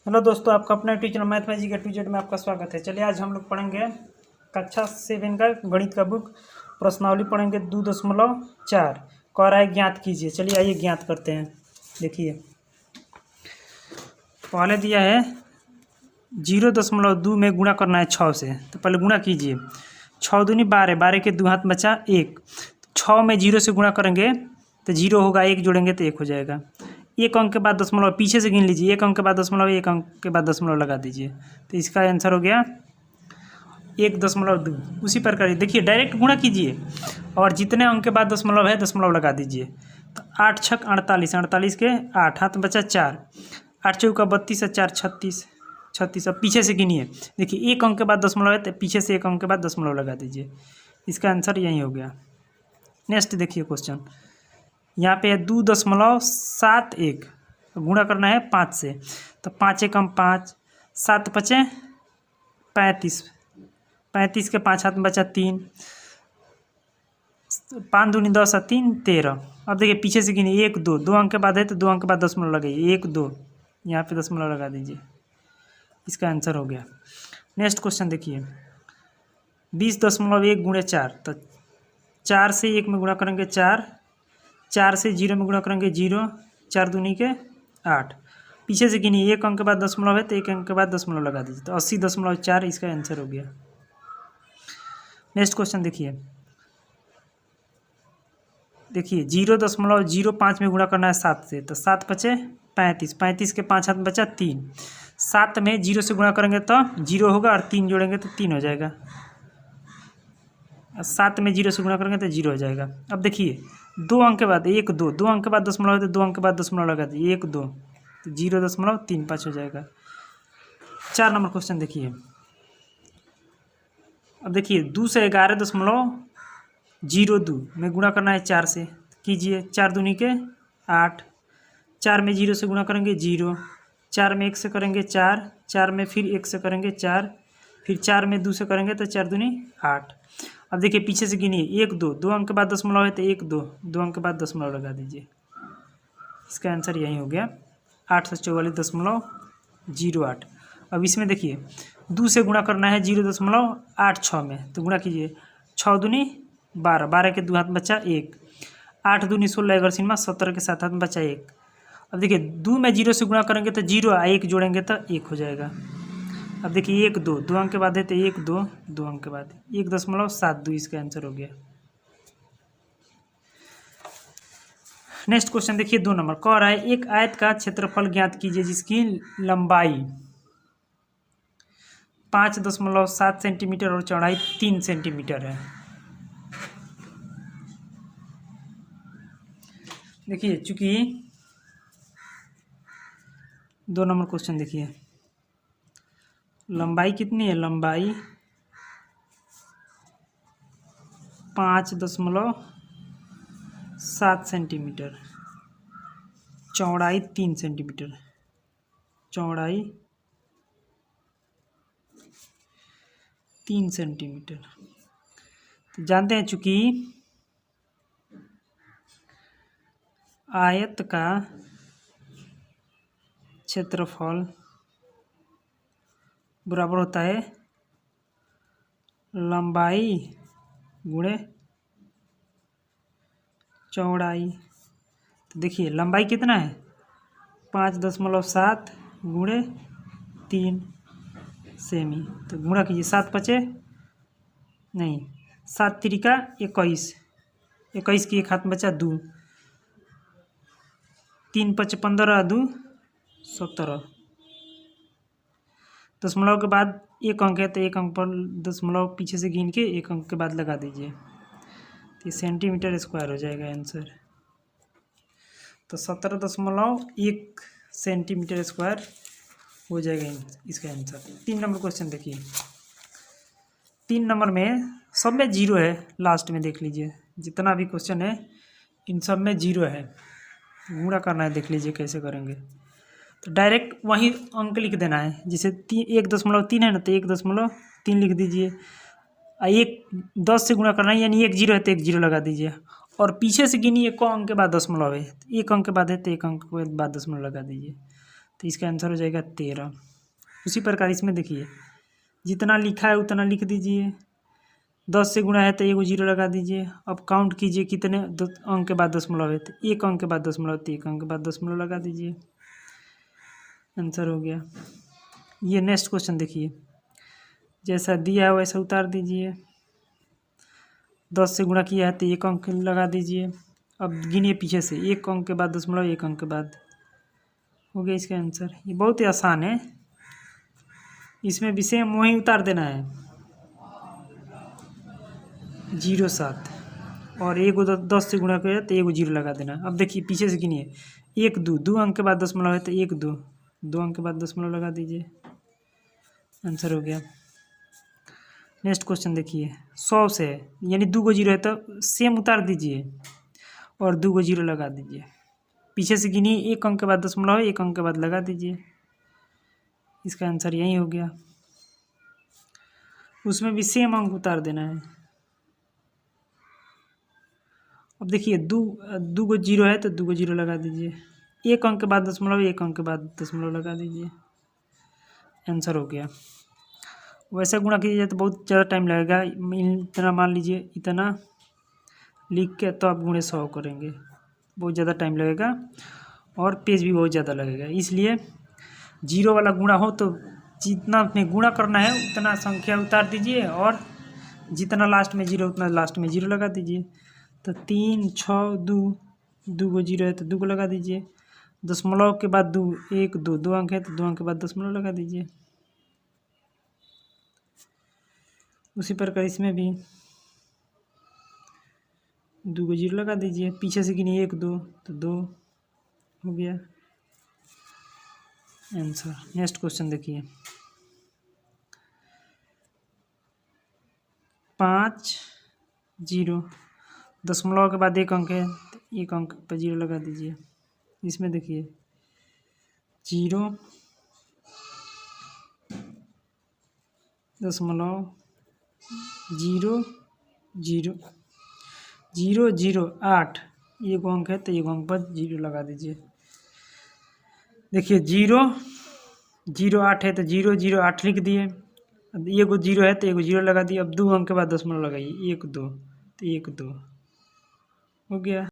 Hello दोस्तों, आपका अपना teacher math magic A to Z में आपका स्वागत है। चलिए आज हम लोग पढ़ेंगे कक्षा 7 का गणित का बुक प्रश्नावली पढ़ेंगे 2.4। कह रहा है ज्ञात कीजिए। चलिए आइए ज्ञात करते हैं। देखिए पहले दिया है 0.2 में गुणा करना है 6 से। तो पहले गुणा कीजिए। 6 दूनी 12, 12 के 2 हाथ बचा 1। 6 में 0 से गुणा करेंगे तो 0 होगा, 1 जोड़ेंगे तो 1 हो जाएगा। एक अंक के बाद दशमलव पीछे से गिन लीजिए, एक अंक के बाद दशमलव, एक अंक के बाद दशमलव लगा दीजिए। तो इसका आंसर हो गया 1.2। उसी प्रकार देखिए डायरेक्ट गुणा कीजिए और जितने अंक के बाद दशमलव है दशमलव लगा दीजिए। तो 8 छक 48, 48 के 8 हाथ बचा 4, 8 चौका 32 और 4 36, 36। अब पीछे से गिनिए। देखिए एक अंक के बाद दशमलव है तो पीछे से एक अंक के बाद दशमलव लगा दीजिए। इसका आंसर यही हो गया। नेक्स्ट देखिए क्वेश्चन, यहाँ पे है 2.71 गुणा करना है 5 से। तो 5 एकम 5, 7 पचे 35, 35 के 5 हाथ में बचा 3, 5 दूनी 10 और 3 13। अब देखिए पीछे से गिनिए 1 2, 2 अंक के बाद है तो 2 अंक के बाद दशमलव लगाइए, 1 2, यहाँ पे दशमलव लगा दीजिए। इसका आंसर हो गया। नेक्स्ट क्वेश्चन देखिए 20.1 गुणे 4। तो 4 से 1 में गुणा करेंगे 4, 4 से 0 में गुणा करेंगे 0, 4 दूनी के 8। पीछे से गिनिए एक अंक के बाद दशमलव है तो एक अंक के बाद दशमलव लगा दीजिए। तो 80.4 इसका आंसर हो गया। नेक्स्ट क्वेश्चन देखिए 0.05 में गुणा करना है 7 से। तो 7 पचे 35, 35 के 5 हाथ में बचा 3, 7 में 0 से गुणा करेंगे तो 0 होगा और 3 जोड़ेंगे तो 3 हो जाएगा। 7 में 0 से गुणा करेंगे तो 0 हो जाएगा। अब देखिए 2 अंक के बाद 1 2, 2 अंक के बाद दशमलव है तो 2 अंक के बाद दशमलव लगा दीजिए, 1 2, तो 0.35 हो जाएगा। 4 नंबर क्वेश्चन देखिए। अब देखिए 2 से 11.02 में गुणा करना है 4 से। कीजिए 4 दूनी के 8, 4 में 0 से गुणा करेंगे 0, 4 में 1 से करेंगे 4, 4 में फिर 1 से करेंगे 4, फिर 4 में 2 से करेंगे तो 4 दूनी 8। अब देखिए पीछे से गिनिए 1 2, 2 अंक के बाद दशमलव है तो 1 2, 2 अंक के बाद दशमलव लगा दीजिए। इसका आंसर यही हो गया 844.08। अब इसमें देखिए 2 से गुणा करना है 0.86 में। तो गुणा कीजिए 6 दूनी 12, 12 के 2 हाथ बचा 1, 8 दूनी 16 11 17 के 7 हाथ बचा 1। अब देखिए 2 में 0 से गुणा करेंगे तो 0, 1 जोड़ेंगे तो 1 हो जाएगा। अब देखिए 1 2, 2 अंक के बाद है तो 1 2, 2 अंक के बाद 1.72 इसका आंसर हो गया। नेक्स्ट क्वेश्चन देखिए 2 नंबर कह रहा है एक आयत का क्षेत्रफल ज्ञात कीजिए जिसकी लंबाई 5.7 सेंटीमीटर और चौड़ाई 3 सेंटीमीटर है। देखिए चूंकि 2 नंबर क्वेश्चन देखिए लंबाई कितनी है, लंबाई 5.7 सेंटीमीटर, चौड़ाई 3 सेंटीमीटर, चौड़ाई 3 सेंटीमीटर। तो जानते हैं चूंकि आयत का क्षेत्रफल बराबर होता है लंबाई गुणे चौड़ाई। तो देखिए लंबाई कितना है 5.7 गुणे 3 सेमी। तो गुणा कीजिए 7 पचे नहीं 7 तिरिका 21, 21 की 1 हाथ बचा 2, 3 पचे 15 2 17। दशमलव के बाद एक अंक है तो एक अंक पर दशमलव पीछे से गिन के एक अंक के बाद लगा दीजिए। तो सेंटीमीटर स्क्वायर हो जाएगा आंसर। तो 17.1 सेंटीमीटर स्क्वायर हो जाएगा इसका आंसर। 3 नंबर क्वेश्चन देखिए 3 नंबर में सब में 0 है। लास्ट में देख लीजिए जितना भी क्वेश्चन है इन सब में 0 है। गुणा करना है, देख लीजिए कैसे करेंगे। तो डायरेक्ट वही अंक लिख देना है। जैसे 1.3 है ना तो 1.3 लिख दीजिए। 10 से गुणा करना है यानी 1 0 है तो 1 0 लगा दीजिए। और पीछे से गिनिए को अंक के बाद दशमलव है, एक अंक के बाद है तो एक अंक के बाद दशमलव लगा दीजिए। तो इसका आंसर हो जाएगा 13। उसी प्रकार इसमें देखिए जितना लिखा है उतना लिख दीजिए। 10 से गुणा है तो 1 जीरो लगा दीजिए। अब काउंट कीजिए कितने अंक के बाद दशमलव है, तो 1 अंक के बाद दशमलव, तो 1 अंक के बाद दशमलव लगा दीजिए। आंसर हो गया। ये नेक्स्ट क्वेश्चन देखिए, जैसा दिया है वैसा उतार दीजिए। 10 से गुणा किया है तो 1 अंक लगा दीजिए। अब गिनिए पीछे से, 1 अंक के बाद दशमलव, 1 अंक के बाद। हो गया इसका आंसर। ये बहुत ही आसान है, इसमें भी सेम वहीं उतार देना है। 0.7 और 10 से गुणा किया तो 1 जीरो लगा देना। अब देखिए पीछे से गिनिए, 1 2 अंक के बाद दशमलव है तो 1 2 अंक के बाद दशमलव लगा दीजिए। आंसर हो गया। नेक्स्ट क्वेश्चन देखिए, 100 से यानी 2 जीरो है तो सेम उतार दीजिए और 2 जीरो लगा दीजिए। पीछे से गिनिए, 1 अंक के बाद दशमलव है, 1 अंक के बाद लगा दीजिए। इसका आंसर यही हो गया। उसमें भी सेम अंक उतार देना है। अब देखिए 2 जीरो है तो 2 जीरो लगा दीजिए। 1 अंक के बाद दशमलव, 1 अंक के बाद दशमलव लगा दीजिए। आंसर हो गया। वैसे गुणा कीजिए तो बहुत ज़्यादा टाइम लगेगा। इतना मान लीजिए, इतना लिख के तो आप गुणे 100 करेंगे, बहुत ज़्यादा टाइम लगेगा और पेज भी बहुत ज़्यादा लगेगा। इसलिए जीरो वाला गुणा हो तो जितना में गुणा करना है उतना संख्या उतार दीजिए और जितना लास्ट में जीरो उतना लास्ट में जीरो लगा दीजिए। तो 3 6 2 जीरो है तो 2 लगा दीजिए। दशमलव के बाद 1 2 अंक है तो 2 अंक के बाद दशमलव लगा दीजिए। उसी प्रकार इसमें भी 2 जीरो लगा दीजिए। पीछे से गिनिए 1 2 तो 2 हो गया आंसर। नेक्स्ट क्वेश्चन देखिए, 5 0 दशमलव के बाद 1 अंक है तो 1 अंक पर 0 लगा दीजिए। इसमें देखिए 0 दशमलव 0 0 0 0 8 1 अंक है तो 1 अंक पर 0 लगा दीजिए। देखिए 0 0 8 है तो 0 0 8 लिख दिए। अब 1 जीरो है तो 1 जीरो लगा दिए। अब 2 अंक के बाद दशमलव लगाइए, 1 2 तो 1 2 हो गया।